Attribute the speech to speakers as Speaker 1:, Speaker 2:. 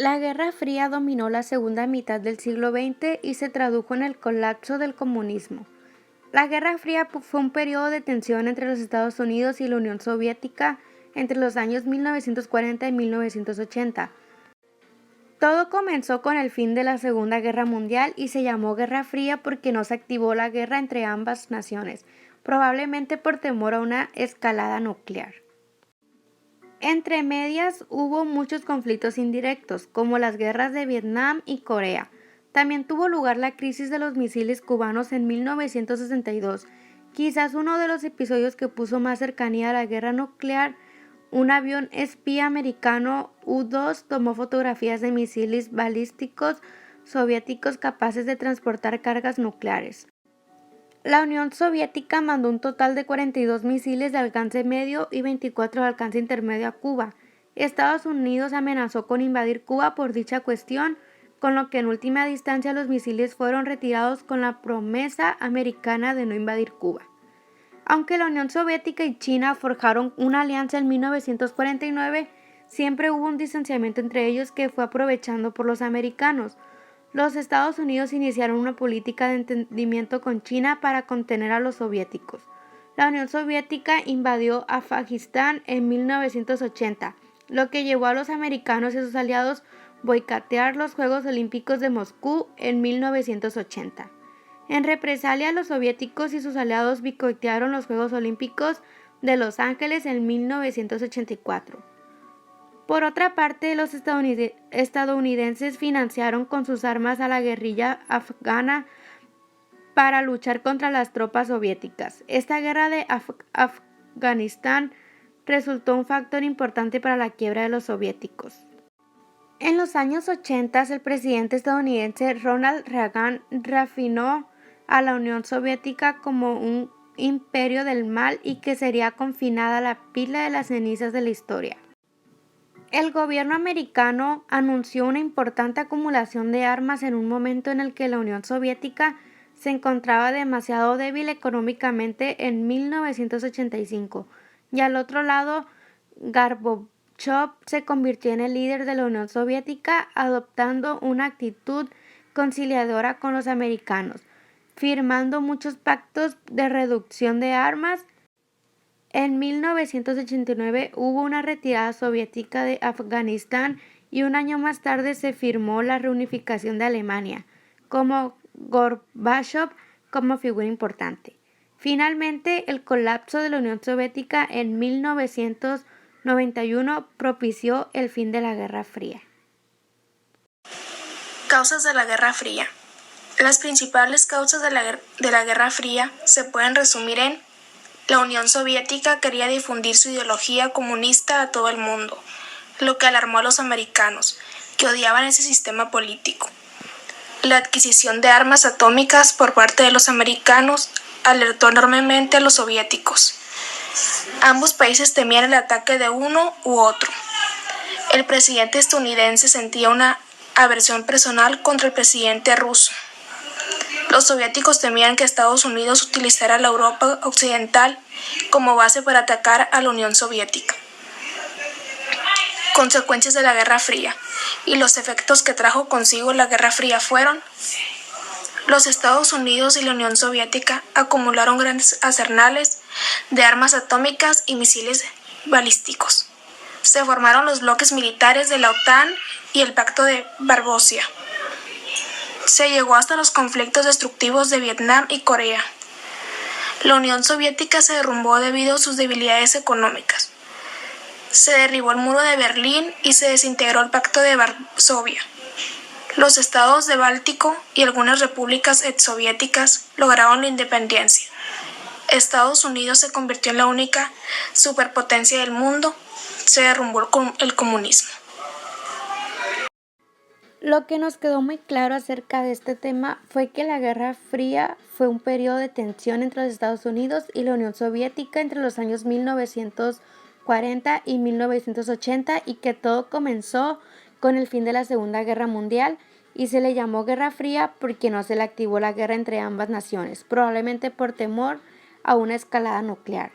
Speaker 1: La Guerra Fría dominó la segunda mitad del siglo XX y se tradujo en el colapso del comunismo. La Guerra Fría fue un periodo de tensión entre los Estados Unidos y la Unión Soviética entre los años 1940 y 1980. Todo comenzó con el fin de la Segunda Guerra Mundial y se llamó Guerra Fría porque no se activó la guerra entre ambas naciones, probablemente por temor a una escalada nuclear. Entre medias hubo muchos conflictos indirectos, como las guerras de Vietnam y Corea. También tuvo lugar la crisis de los misiles cubanos en 1962, quizás uno de los episodios que puso más cercanía a la guerra nuclear. Un avión espía americano U-2 tomó fotografías de misiles balísticos soviéticos capaces de transportar cargas nucleares. La Unión Soviética mandó un total de 42 misiles de alcance medio y 24 de alcance intermedio a Cuba. Estados Unidos amenazó con invadir Cuba por dicha cuestión, con lo que en última instancia los misiles fueron retirados con la promesa americana de no invadir Cuba. Aunque la Unión Soviética y China forjaron una alianza en 1949, siempre hubo un distanciamiento entre ellos que fue aprovechado por los americanos. Los Estados Unidos iniciaron una política de entendimiento con China para contener a los soviéticos. La Unión Soviética invadió Afganistán en 1980, lo que llevó a los americanos y sus aliados a boicotear los Juegos Olímpicos de Moscú en 1980. En represalia, los soviéticos y sus aliados boicotearon los Juegos Olímpicos de Los Ángeles en 1984. Por otra parte, los estadounidenses financiaron con sus armas a la guerrilla afgana para luchar contra las tropas soviéticas. Esta guerra de Afganistán resultó un factor importante para la quiebra de los soviéticos. En los años 80, el presidente estadounidense Ronald Reagan reafirmó a la Unión Soviética como un imperio del mal y que sería confinada a la pila de las cenizas de la historia. El gobierno americano anunció una importante acumulación de armas en un momento en el que la Unión Soviética se encontraba demasiado débil económicamente en 1985, y al otro lado, Gorbachev se convirtió en el líder de la Unión Soviética, adoptando una actitud conciliadora con los americanos, firmando muchos pactos de reducción de armas. En 1989 hubo una retirada soviética de Afganistán y un año más tarde se firmó la reunificación de Alemania, con Gorbachev como figura importante. Finalmente, el colapso de la Unión Soviética en 1991 propició el fin de la Guerra Fría.
Speaker 2: Causas de la Guerra Fría. Las principales causas de la Guerra Fría se pueden resumir en: la Unión Soviética quería difundir su ideología comunista a todo el mundo, lo que alarmó a los americanos, que odiaban ese sistema político. La adquisición de armas atómicas por parte de los americanos alertó enormemente a los soviéticos. Ambos países temían el ataque de uno u otro. El presidente estadounidense sentía una aversión personal contra el presidente ruso. Los soviéticos temían que Estados Unidos utilizara la Europa occidental como base para atacar a la Unión Soviética. Consecuencias de la Guerra Fría y los efectos que trajo consigo la Guerra Fría fueron: los Estados Unidos y la Unión Soviética acumularon grandes arsenales de armas atómicas y misiles balísticos. Se formaron los bloques militares de la OTAN y el Pacto de Varsovia. Se llegó hasta los conflictos destructivos de Vietnam y Corea. La Unión Soviética se derrumbó debido a sus debilidades económicas. Se derribó el muro de Berlín y se desintegró el Pacto de Varsovia. Los estados de Báltico y algunas repúblicas exsoviéticas lograron la independencia. Estados Unidos se convirtió en la única superpotencia del mundo. Se derrumbó el comunismo.
Speaker 1: Lo que nos quedó muy claro acerca de este tema fue que la Guerra Fría fue un periodo de tensión entre los Estados Unidos y la Unión Soviética entre los años 1940 y 1980 y que todo comenzó con el fin de la Segunda Guerra Mundial y se le llamó Guerra Fría porque no se le activó la guerra entre ambas naciones, probablemente por temor a una escalada nuclear.